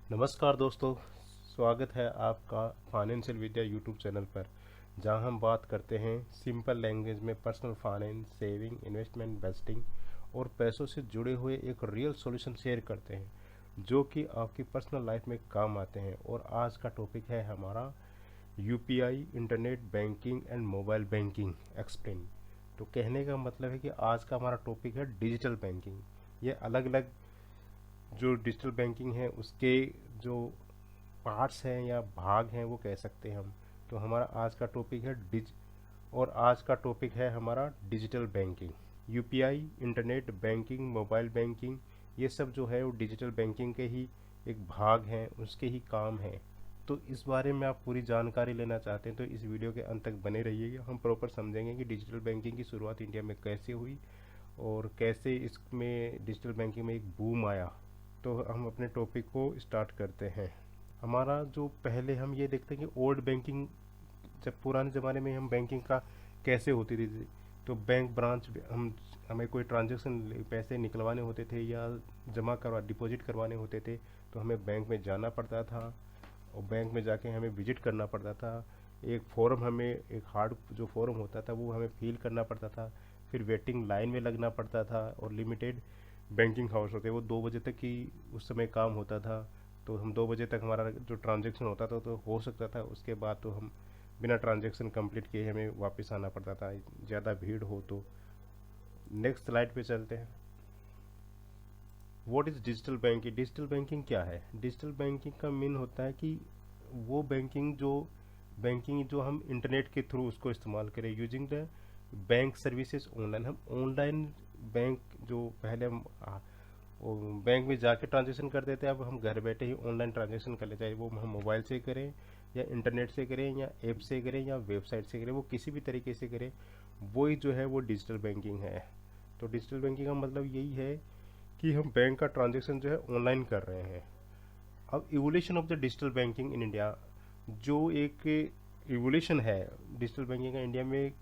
नमस्कार दोस्तों, स्वागत है आपका फाइनेंशियल विद्या यूट्यूब चैनल पर, जहां हम बात करते हैं सिंपल लैंग्वेज में personal finance, saving, investment, investing और पैसों से जुड़े हुए एक रियल सॉल्यूशन शेयर करते हैं जो कि आपकी पर्सनल लाइफ में काम आते हैं। और आज का टॉपिक है हमारा UPI, internet banking and mobile banking explain. तो कहने का मतलब है कि आज का हमारा टॉपिक है डिजिटल बैंकिंग। ये अलग अलग जो डिजिटल बैंकिंग है उसके जो पार्ट्स हैं या भाग हैं वो कह सकते हैं हम। तो हमारा आज का टॉपिक है और आज का टॉपिक है हमारा digital banking. UPI, internet banking, mobile banking, ये सब जो है वो डिजिटल बैंकिंग के ही एक भाग हैं, उसके ही काम हैं। तो इस बारे में आप पूरी जानकारी लेना चाहते हैं तो इस वीडियो के अंत तक बने रहिएगा। हम प्रॉपर समझेंगे कि डिजिटल बैंकिंग की शुरुआत इंडिया में कैसे हुई और कैसे इसमें डिजिटल बैंकिंग में एक बूम आया। तो हम अपने टॉपिक को स्टार्ट करते हैं। हमारा जो पहले हम ये देखते हैं कि ओल्ड बैंकिंग, जब पुराने ज़माने में हम बैंकिंग का कैसे होती थी, तो बैंक ब्रांच हम हमें कोई ट्रांजैक्शन पैसे निकलवाने होते थे या जमा करवा डिपॉजिट करवाने होते थे तो हमें बैंक में जाना पड़ता था और बैंक में जाके हमें विजिट करना पड़ता था। एक फॉर्म हमें एक हार्ड जो फॉर्म होता था वो हमें फिल करना पड़ता था, फिर वेटिंग लाइन में लगना पड़ता था। और लिमिटेड बैंकिंग हाउस होते वो 2 बजे तक ही उस समय काम होता था। तो हम 2 बजे तक हमारा जो ट्रांजेक्शन होता था तो हो सकता था, उसके बाद तो हम बिना ट्रांजेक्शन कंप्लीट किए हमें वापस आना पड़ता था, ज़्यादा भीड़ हो तो। नेक्स्ट स्लाइड पे चलते हैं। What is digital banking? Digital banking क्या है? डिजिटल बैंकिंग का मीन होता है कि वो बैंकिंग जो हम इंटरनेट के थ्रू उसको इस्तेमाल करें, using the bank services online. हम ऑनलाइन बैंक जो पहले हम बैंक में जाके ट्रांजेक्शन करते थे, अब हम घर बैठे ही ऑनलाइन ट्रांजेक्शन कर लेते हैं। वो हम मोबाइल से करें या इंटरनेट से करें या ऐप से करें या वेबसाइट से करें, वो किसी भी तरीके से करें, वही जो है वो डिजिटल बैंकिंग है। तो डिजिटल बैंकिंग का मतलब यही है कि हम बैंक का ट्रांजेक्शन जो है ऑनलाइन कर रहे हैं। अब evolution of the digital banking in India, जो एक इवोल्यूशन है डिजिटल बैंकिंग का इंडिया में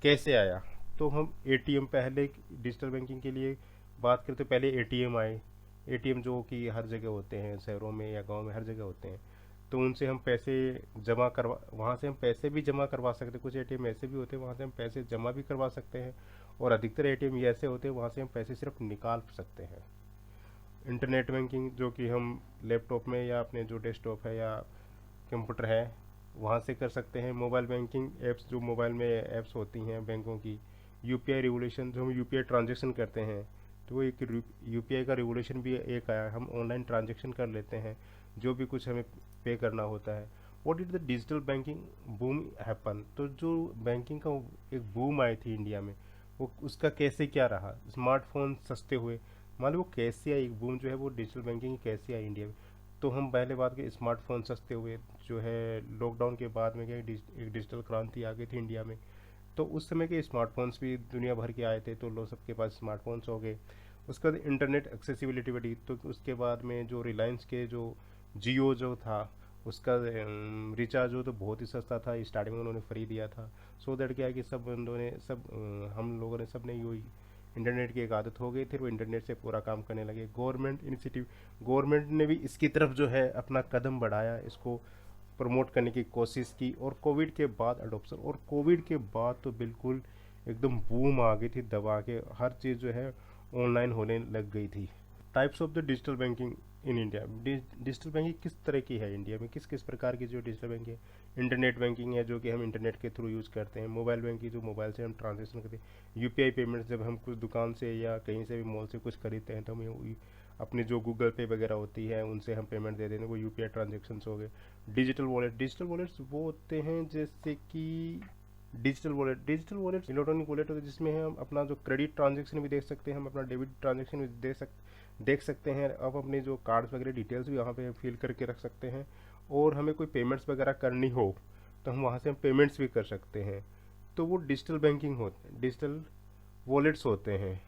कैसे आया। तो हम एटीएम, पहले डिजिटल बैंकिंग के लिए बात करते पहले एटीएम आए। एटीएम जो कि हर जगह होते हैं, शहरों में या गांव में हर जगह होते हैं। तो उनसे हम पैसे जमा करवा वहाँ से हम पैसे भी जमा करवा सकते हैं। कुछ एटीएम ऐसे भी होते हैं वहाँ से हम पैसे जमा भी करवा सकते हैं, और अधिकतर एटीएम ये ऐसे होते हैं वहाँ से हम पैसे सिर्फ निकाल सकते हैं। इंटरनेट बैंकिंग जो कि हम लैपटॉप में या अपने जो डेस्कटॉप है या कंप्यूटर है वहाँ से कर सकते हैं। मोबाइल बैंकिंग ऐप्स, जो मोबाइल में ऐप्स होती हैं बैंकों की। यूपीआई रिवोल्यूशन, जो हम यूपीआई ट्रांजेक्शन करते हैं, तो वो एक यूपीआई का रिवोल्यूशन भी एक आया, हम ऑनलाइन ट्रांजेक्शन कर लेते हैं जो भी कुछ हमें पे करना होता है। What is the digital banking boom happen? तो जो बैंकिंग का एक बूम आई थी इंडिया में, वो उसका कैसे क्या रहा? स्मार्टफोन सस्ते हुए, मान लो वो कैसे आई, एक बूम जो है वो डिजिटल बैंकिंग कैसे आई इंडिया में। तो हम पहले बात करें, स्मार्टफोन सस्ते हुए जो है लॉकडाउन के बाद में क्या एक डिजिटल क्रांति आ गई थी इंडिया में। तो उस समय के स्मार्टफोन्स भी दुनिया भर के आए थे तो लोग सबके पास स्मार्टफोन्स हो गए। उसके बाद इंटरनेट एक्सेसिबिलिटी बढ़ी, तो उसके बाद में जो रिलायंस के जो जियो जो था उसका रिचार्ज हो तो बहुत ही सस्ता था, स्टार्टिंग में उन्होंने फ्री दिया था। सो दैट क्या है कि सब उन्होंने सब हम लोगों ने सब ने यही इंटरनेट की एक आदत हो गई, फिर वो इंटरनेट से पूरा काम करने लगे। गवर्नमेंट इनिशिएटिव, गवर्नमेंट ने भी इसकी तरफ जो है अपना कदम बढ़ाया, इसको प्रमोट करने की कोशिश की। और कोविड के बाद अडोप्शन, और कोविड के बाद तो बिल्कुल एकदम बूम आ गई थी, दबा के हर चीज़ जो है ऑनलाइन होने लग गई थी। Types of the digital banking in India. Digital banking किस तरह की है इंडिया में, किस किस प्रकार की जो डिजिटल बैंकिंग है? इंटरनेट बैंकिंग है जो कि हम इंटरनेट के थ्रू यूज़ करते हैं। मोबाइल बैंकिंग जो मोबाइल से हम ट्रांजेक्शन करते हैं। यूपीआई पेमेंट्स, जब हम कुछ दुकान से या कहीं से भी मॉल से कुछ खरीदते हैं तो हम अपने जो गूगल पे वगैरह होती है उनसे हम पेमेंट दे देते हैं, वो यूपीआई ट्रांजेक्शन हो गए। डिजिटल वॉलेट, डिजिटल वॉलेट्स वो होते हैं जैसे कि डिजिटल वॉलेट इलेक्ट्रॉनिक वॉलेट होता है जिसमें हम अपना जो क्रेडिट ट्रांजेक्शन भी देख सकते हैं, हम अपना डेबिट ट्रांजेक्शन भी देख सकते हैं। अब अपने जो कार्ड्स वगैरह डिटेल्स भी वहाँ पे फिल करके रख सकते हैं। और हमें कोई पेमेंट्स वगैरह करनी हो तो हम वहाँ से हम पेमेंट्स भी कर सकते हैं। तो वो डिजिटल बैंकिंग होते हैं, डिजिटल वॉलेट्स होते हैं।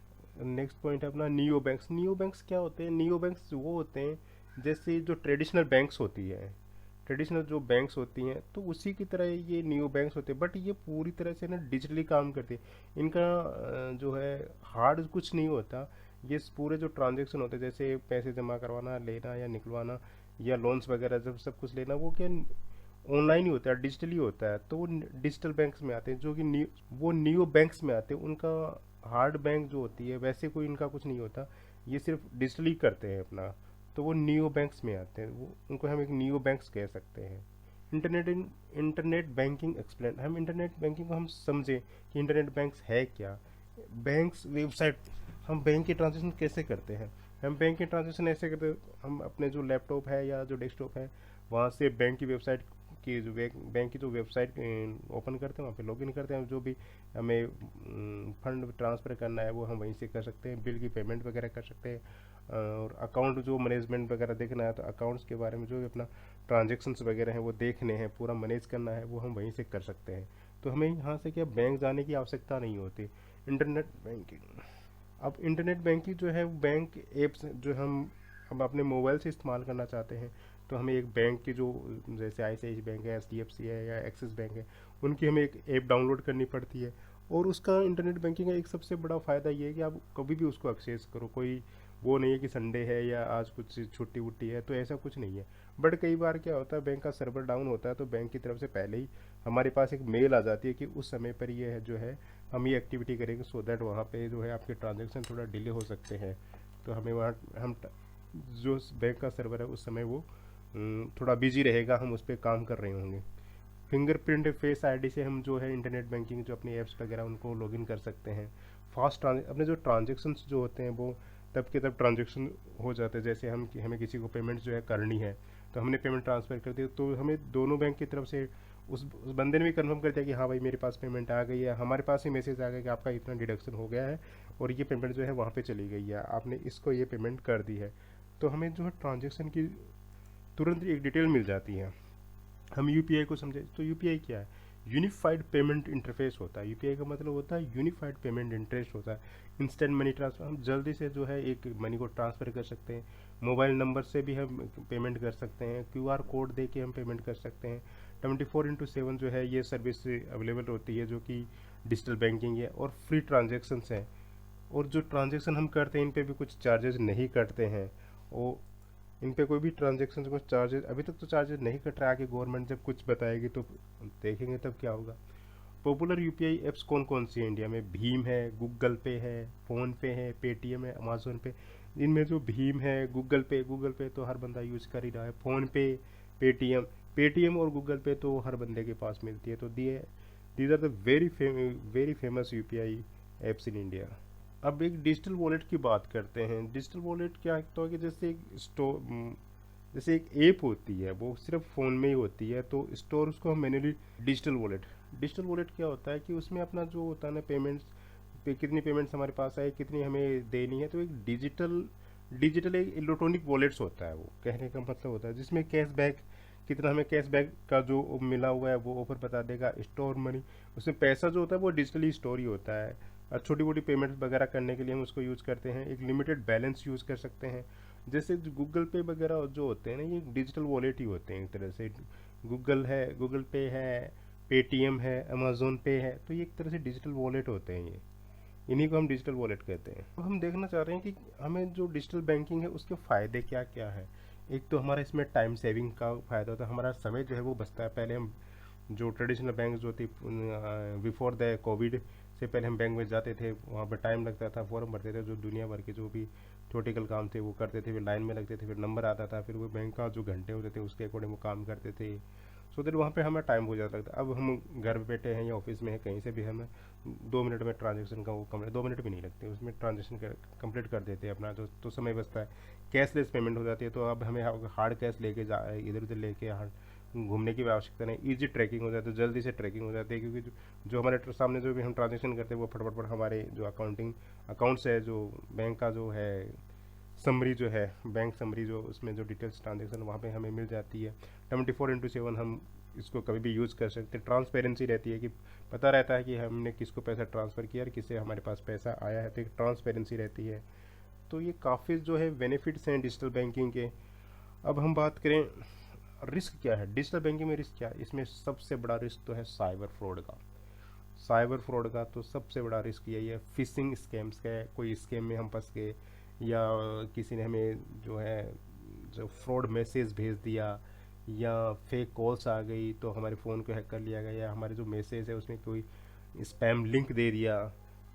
नेक्स्ट पॉइंट है अपना नियो बैंक्स। नियो बैंक्स क्या होते हैं? नियो बैंक्स वो होते हैं जैसे जो ट्रेडिशनल बैंक्स होती है, ट्रेडिशनल जो बैंक्स होती हैं तो उसी की तरह ये नियो बैंक्स होते हैं, बट ये पूरी तरह से ना डिजिटली काम करते हैं। इनका जो है हार्ड कुछ नहीं होता, ये पूरे जो ट्रांजेक्शन होते हैं, जैसे पैसे जमा करवाना, लेना या निकलवाना या लोन्स वगैरह जब सब कुछ लेना, वो क्या ऑनलाइन ही होता है, डिजिटली होता है। तो वो डिजिटल बैंक्स में आते हैं, जो कि वो नियो बैंक्स में आते हैं। उनका हार्ड बैंक जो होती है वैसे कोई इनका कुछ नहीं होता, ये सिर्फ डिजिटली करते हैं अपना। तो वो नियो बैंक्स में आते हैं, वो उनको हम एक नियो बैंक्स कह सकते हैं। इंटरनेट बैंकिंग एक्सप्लेन, हम इंटरनेट बैंकिंग को हम समझें कि इंटरनेट बैंक्स है क्या। बैंक्स वेबसाइट, हम बैंक के ट्रांजेक्शन कैसे करते हैं। हम बैंक के ट्रांजेक्शन ऐसे करते हैं, हम अपने जो लैपटॉप है या जो डेस्कटॉप है वहाँ से बैंक की वेबसाइट की जो बैंक की जो वेबसाइट ओपन करते हैं, वहाँ पे लॉगिन करते हैं। जो भी हमें फंड ट्रांसफ़र करना है वो हम वहीं से कर सकते हैं, बिल की पेमेंट वगैरह कर सकते हैं। और अकाउंट जो मैनेजमेंट वगैरह देखना है तो अकाउंट्स के बारे में जो भी अपना ट्रांजेक्शन्स वगैरह हैं वो देखने हैं, पूरा मैनेज करना है, वो हम वहीं से कर सकते हैं। तो हमें यहाँ से क्या बैंक जाने की आवश्यकता नहीं होती। इंटरनेट बैंकिंग, अब इंटरनेट बैंकिंग जो है बैंक एप्स जो हम अपने मोबाइल से इस्तेमाल करना चाहते हैं, तो हमें एक बैंक की जो जैसे ICICI बैंक है, HDFC है या एक्सिस बैंक है, उनकी हमें एक ऐप डाउनलोड करनी पड़ती है। और उसका इंटरनेट बैंकिंग का एक सबसे बड़ा फ़ायदा ये है कि आप कभी भी उसको एक्सेस करो, कोई वो नहीं है कि संडे है या आज कुछ छुट्टी वुट्टी है, तो ऐसा कुछ नहीं है। बट कई बार क्या होता है, बैंक का सर्वर डाउन होता है तो बैंक की तरफ से पहले ही हमारे पास एक मेल आ जाती है कि उस समय पर ये है जो है हम ये एक्टिविटी करेंगे, सो दैट वहाँ पे जो है आपके ट्रांजेक्शन थोड़ा डिले हो सकते हैं। तो हमें वहाँ हम जो बैंक का सर्वर है उस समय वो थोड़ा बिजी रहेगा, हम उस पर काम कर रहे होंगे। फिंगरप्रिंट फेस आईडी से हम जो है इंटरनेट बैंकिंग जो अपनी ऐप्स वगैरह उनको लॉगिन कर सकते हैं। फास्ट अपने जो ट्रांजेक्शन्स जो होते हैं वो तब के तब ट्रांजेक्शन हो जाते हैं। जैसे हमें किसी को पेमेंट जो है करनी है, तो हमने पेमेंट ट्रांसफ़र कर दी, तो हमें दोनों बैंक की तरफ से उस बंदे ने भी कंफर्म कर दिया कि हाँ भाई मेरे पास पेमेंट आ गई है, हमारे पास ही मैसेज आ गया कि आपका इतना डिडक्शन हो गया है और ये पेमेंट जो है वहाँ पे चली गई है, आपने इसको ये पेमेंट कर दी है। तो हमें जो है ट्रांजेक्शन की तुरंत एक डिटेल मिल जाती है। हम यूपीआई को समझे तो यूपीआई क्या है, यूनिफाइड पेमेंट इंटरफेस होता है। यूपीआई का मतलब होता है यूनिफाइड पेमेंट इंटरफेस होता है। इंस्टेंट मनी ट्रांसफ़र, हम जल्दी से जो है एक मनी को ट्रांसफ़र कर सकते हैं। मोबाइल नंबर से भी हम पेमेंट कर सकते हैं, क्यूआर कोड दे के हम पेमेंट कर सकते हैं। 24/7 जो है ये सर्विस अवेलेबल होती है, जो कि डिजिटल बैंकिंग है और फ्री ट्रांजेक्शन्स हैं। और जो ट्रांजेक्शन हम करते हैं इन पे भी कुछ चार्जेस नहीं कटते हैं। वो इन पे कोई भी ट्रांजेक्शन को चार्जेस, अभी तक तो चार्जेस नहीं कट रहा है, कि गवर्नमेंट जब कुछ बताएगी तो देखेंगे तब क्या होगा। पॉपुलर यूपीआई ऐप्स कौन कौन सी हैं इंडिया में, भीम है, गूगल पे है, फ़ोन पे है, पेटीएम है, अमेजोन पे। इनमें जो भीम है, गूगल पे तो हर बंदा यूज़ कर ही रहा है। फ़ोन पे, पेटीएम, पेटीएम और गूगल पे तो हर बंदे के पास मिलती है। तो these are the very famous UPI apps in India. अब एक डिजिटल वॉलेट की बात करते हैं। डिजिटल वॉलेट क्या होता है कि जैसे एक ऐप होती है वो सिर्फ फ़ोन में ही होती है, तो स्टोर उसको हम मैन्युअली डिजिटल वॉलेट क्या होता है कि उसमें अपना जो होता है ना पेमेंट्स पे, कितनी पेमेंट्स हमारे पास आए, कितनी हमें देनी है, तो एक डिजिटल एक इलेक्ट्रॉनिक वॉलेट्स होता है। वो कहने का मतलब होता है जिसमें कैशबैक, कितना हमें कैशबैक का जो मिला हुआ है वो ऑफर बता देगा। स्टोर मनी, उसमें पैसा जो होता है वो डिजिटली स्टोर ही होता है। और छोटी मोटी पेमेंट्स वगैरह करने के लिए हम उसको यूज़ करते हैं। एक लिमिटेड बैलेंस यूज़ कर सकते हैं। जैसे गूगल पे वगैरह जो होते हैं ना, ये डिजिटल वॉलेट ही होते हैं एक तरह से। गूगल पे है, पेटीएम है, अमेजोन पे है, तो ये एक तरह से डिजिटल वॉलेट होते हैं ये। इन्हीं को हम डिजिटल वॉलेट कहते हैं। तो हम देखना चाह रहे हैं कि हमें जो डिजिटल बैंकिंग है उसके फ़ायदे क्या क्या है। एक तो हमारा इसमें टाइम सेविंग का फ़ायदा होता है, हमारा समय जो है वो बचता है। पहले हम जो ट्रेडिशनल बैंक जो थी बिफोर द कोविड से पहले हम बैंक में जाते थे, वहाँ पर टाइम लगता था, फॉर्म भरते थे, जो दुनिया भर के जो भी थ्योरेटिकल काम थे वो करते थे, फिर लाइन में लगते थे, फिर नंबर आता था, फिर वो बैंक का जो घंटे होते थे उसके अकॉर्डिंग वो काम करते थे। सो दैट वहाँ पे हमें टाइम हो जाता था। अब हम घर बैठे हैं या ऑफिस में हैं, कहीं से भी हमें 2 मिनट में ट्रांजेक्शन का वो 2 मिनट भी नहीं लगते, उसमें ट्रांजेक्शन कंप्लीट कर देते हैं अपना, तो समय बचता है। कैशलेस पेमेंट हो जाती है, तो अब हमें हार्ड कैश लेके इधर उधर लेके घूमने की भी आवश्यकता नहीं। इजी ट्रैकिंग हो जाती है, जल्दी से ट्रैकिंग हो जाती है, क्योंकि जो हमारे सामने जो भी हम ट्रांजेक्शन करते हैं वो फटाफट हमारे जो अकाउंट्स है, जो बैंक का जो है समरी जो है, बैंक समरी जो उसमें जो डिटेल्स ट्रांजेक्शन वहाँ पे हमें मिल जाती है। 24/7 हम इसको कभी भी यूज़ कर सकते हैं। ट्रांसपेरेंसी रहती है कि पता रहता है कि हमने किसको पैसा ट्रांसफ़र किया और किससे हमारे पास पैसा आया है, तो एक ट्रांसपेरेंसी रहती है। तो ये काफ़ी जो है बेनिफिट्स हैं डिजिटल बैंकिंग के। अब हम बात करें रिस्क क्या है, डिजिटल बैंकिंग में रिस्क क्या है। इसमें सबसे बड़ा रिस्क तो है साइबर फ्रॉड का तो सबसे बड़ा रिस्क यही है। फिशिंग स्कैम्स का है, कोई स्कैम में हम फंस गए या किसी ने हमें जो है जो फ्रॉड मैसेज भेज दिया, या फेक कॉल्स आ गई तो हमारे फ़ोन को हैक कर लिया गया, या हमारे जो मैसेज है उसमें कोई स्पैम लिंक दे दिया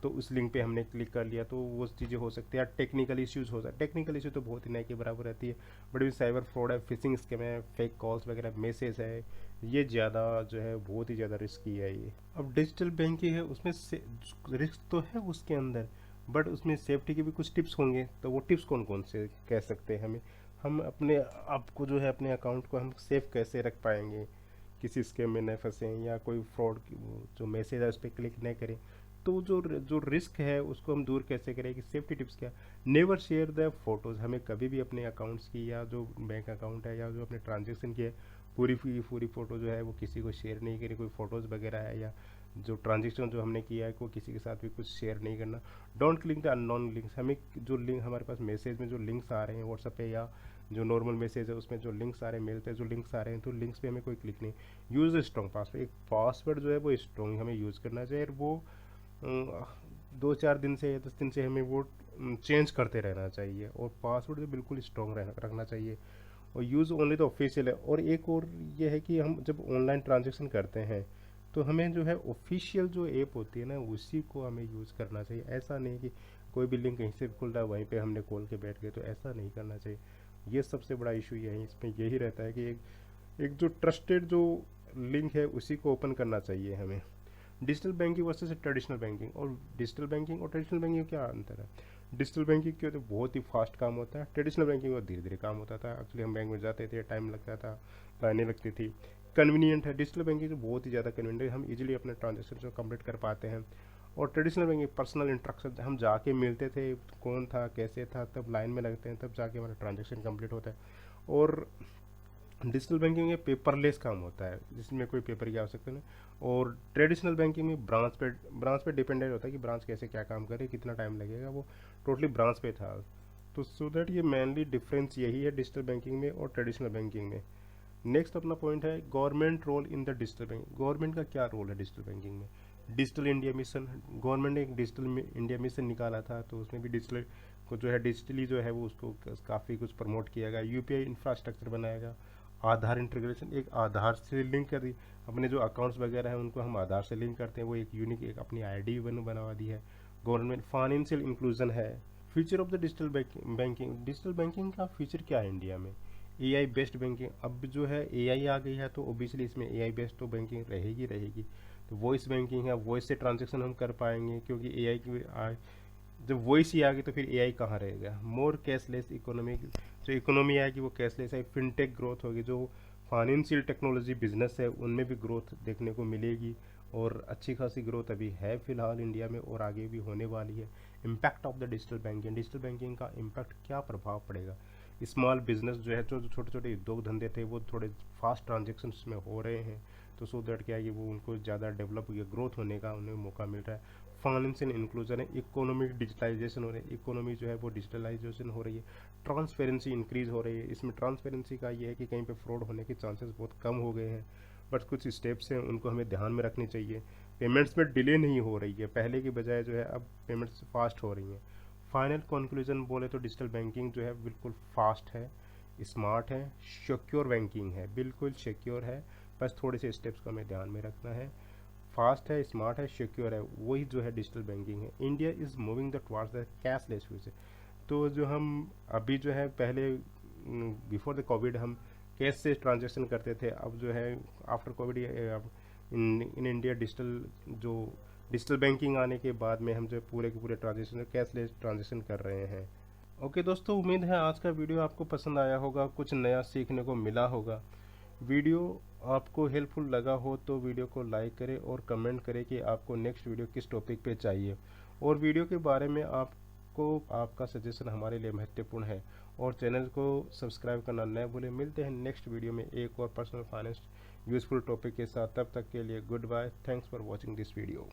तो उस लिंक पे हमने क्लिक कर लिया, तो वो चीज़ें हो सकती है। टेक्निकल इश्यूज हो सकते, टेक्निकल इशू तो बहुत ही नहीं के बराबर रहती है, बट भी साइबर फ्रॉड है, फिशिंग स्कैम है, फेक कॉल्स वगैरह मैसेज है, ये ज़्यादा जो है बहुत ही ज़्यादा रिस्की है ये। अब डिजिटल बैंकिंग है उसमें रिस्क तो है उसके अंदर, बट उसमें सेफ्टी के भी कुछ टिप्स होंगे, तो वो टिप्स कौन कौन से कह सकते हैं हमें, हम अपने आप को जो है अपने अकाउंट को हम सेफ कैसे रख पाएंगे, किसी स्कैम में न फंसें या कोई फ्रॉड जो मैसेज है उस पर क्लिक न करें, तो जो जो रिस्क है उसको हम दूर कैसे करें, कि सेफ्टी टिप्स क्या। नेवर शेयर द फोटोज़, हमें कभी भी अपने अकाउंट्स की या जो बैंक अकाउंट है या जो अपने ट्रांजेक्शन की है पूरी पूरी फ़ोटो जो है वो किसी को शेयर नहीं करें, कोई फ़ोटोज़ वगैरह है या जो ट्रांजेक्शन जो हमने किया है को किसी के साथ भी कुछ शेयर नहीं करना। Don't click the unknown links, हमें जो लिंक हमारे पास मैसेज में जो लिंक्स आ रहे हैं व्हाट्सएप पे या जो नॉर्मल मैसेज है उसमें जो लिंक्स आ रहे हैं, मेल पे जो लिंक्स आ रहे हैं, तो लिंक्स पे हमें कोई क्लिक नहीं। यूज़ स्ट्रॉन्ग पासवर्ड, एक पासवर्ड जो है वो स्ट्रॉन्ग हमें यूज़ करना चाहिए, और वो 2-4 दिन से या 10 दिन से हमें वो चेंज करते रहना चाहिए, और पासवर्ड भी बिल्कुल स्ट्रॉन्ग रखना चाहिए, और यूज़ ओनली द ऑफिशियल है। और एक और ये है कि हम जब ऑनलाइन ट्रांजेक्शन करते हैं तो हमें जो है ऑफिशियल जो ऐप होती है ना उसी को हमें यूज़ करना चाहिए। ऐसा नहीं कि कोई भी लिंक कहीं से खुल रहा है वहीं पे हमने खोल के बैठ गए, तो ऐसा नहीं करना चाहिए। ये सबसे बड़ा इशू ये है, इसमें यही रहता है कि एक जो ट्रस्टेड जो लिंक है उसी को ओपन करना चाहिए हमें। Digital banking versus traditional banking, और डिजिटल बैंकिंग और ट्रेडिशनल बैंकिंग में क्या अंतर है। डिजिटल बैंकिंग के तो बहुत ही फास्ट काम होता है, ट्रेडिशनल बैंकिंग में धीरे धीरे काम होता था। एक्चुअली हम बैंक में जाते थे, टाइम लगता था, लाइनें लगती थी। कन्वीनियंट है, डिजिटल बैंकिंग तो बहुत ही ज़्यादा कन्वीनियंट है, हम इजीली अपने ट्रांजेक्शन को कंप्लीट कर पाते हैं। और ट्रेडिशनल बैंकिंग पर्सनल इंट्रक्शन, हम जाके मिलते थे, कौन था कैसे था, तब लाइन में लगते हैं, तब जाके हमारा ट्रांजेक्शन कंप्लीट होता है। और डिजिटल बैंकिंग में पेपरलेस काम होता है जिसमें कोई पेपर की आवश्यकता नहीं। और ट्रेडिशनल बैंकिंग में ब्रांच पे डिपेंडेंट होता है कि ब्रांच कैसे क्या काम करे, कितना टाइम लगेगा, वो टोटली ब्रांच पे था। तो सो दैट ये मेनली डिफरेंस यही है डिजिटल बैंकिंग में और ट्रेडिशनल बैंकिंग में। नेक्स्ट अपना पॉइंट है government role in the digital banking, government का क्या रोल है डिजिटल बैंकिंग में। डिजिटल इंडिया मिशन, गवर्नमेंट ने एक डिजिटल इंडिया मिशन निकाला था, तो उसमें भी डिजिटल को जो है डिजिटली जो है वो उसको काफ़ी कुछ प्रमोट किया गया। यूपीआई इंफ्रास्ट्रक्चर बनाया गया, आधार इंटीग्रेशन, एक आधार से लिंक कर दी, अपने जो अकाउंट्स वगैरह हैं उनको हम आधार से लिंक करते हैं, वो एक यूनिक एक अपनी आईडी बनवा दी है गवर्नमेंट। फाइनेंशियल इंक्लूजन है। Future of the digital banking, digital banking का फ्यूचर क्या है इंडिया में। एआई बेस्ड बैंकिंग, अब जो है एआई आ गई है तो ओबियसली इसमें एआई बेस्ड तो बैंकिंग रहेगी। तो वॉइस बैंकिंग है, वॉइस से ट्रांजेक्शन हम कर पाएंगे, क्योंकि एआई की जब वॉइस ही आ गई तो फिर एआई कहाँ रहेगा। मोर कैशलेस इकोनॉमी, जो इकोनॉमी आएगी वो कैशलेस है। फिनटेक ग्रोथ होगी, जो फाइनेंशियल टेक्नोलॉजी बिजनेस है उनमें भी ग्रोथ देखने को मिलेगी, और अच्छी खासी ग्रोथ अभी है फिलहाल इंडिया में और आगे भी होने वाली है। Impact of the digital banking, digital banking का इम्पैक्ट क्या प्रभाव पड़ेगा। स्मॉल बिजनेस जो है, जो छोटे छोटे उद्योग धंधे थे वो थोड़े फास्ट ट्रांजेक्शन में हो रहे हैं, तो सो दैट क्या है कि वो उनको ज़्यादा डेवलप या ग्रोथ होने का उन्हें मौका मिल रहा है। फाइनेंशियल इंक्लूजन है, इकोनॉमिक डिजिटलाइजेशन हो रही है, इकोनॉमी जो है वो डिजिटलाइजेशन हो रही है। ट्रांसपेरेंसी इंक्रीज हो रही है, इसमें ट्रांसपेरेंसी का ये है कि कहीं पे फ्रॉड होने के चांसेस बहुत कम हो गए हैं, बट कुछ स्टेप्स हैं उनको हमें ध्यान में रखनी चाहिए। पेमेंट्स में डिले नहीं हो रही है, पहले की बजाय जो है अब पेमेंट्स फास्ट हो रही हैं। फाइनल कंक्लूजन बोले तो डिजिटल बैंकिंग जो है बिल्कुल फास्ट है, स्मार्ट है, सिक्योर बैंकिंग है, बिल्कुल सिक्योर है, बस थोड़े से स्टेप्स को हमें ध्यान में रखना है। फास्ट है, स्मार्ट है, सिक्योर है, वही जो है डिजिटल बैंकिंग है। India is moving the towards the cashless future, तो जो हम अभी जो है पहले बिफोर द कोविड हम कैश से ट्रांजेक्शन करते थे, अब जो है after Covid in India digital banking आने के बाद में हम जो पूरे के पूरे ट्रांजेक्शन कैशलेस ट्रांजेक्शन कर रहे हैं। ओके दोस्तों, उम्मीद है आज का वीडियो आपको पसंद आया होगा, कुछ नया सीखने को मिला होगा। वीडियो आपको हेल्पफुल लगा हो तो वीडियो को लाइक करें और कमेंट करें कि आपको नेक्स्ट वीडियो किस टॉपिक पे चाहिए, और वीडियो के बारे में आपको आपका सजेशन हमारे लिए महत्वपूर्ण है। और चैनल को सब्सक्राइब करना न भूलें। मिलते हैं नेक्स्ट वीडियो में एक और पर्सनल फाइनेंस यूजफुल टॉपिक के साथ, तब तक के लिए goodbye. Thanks for watching this video.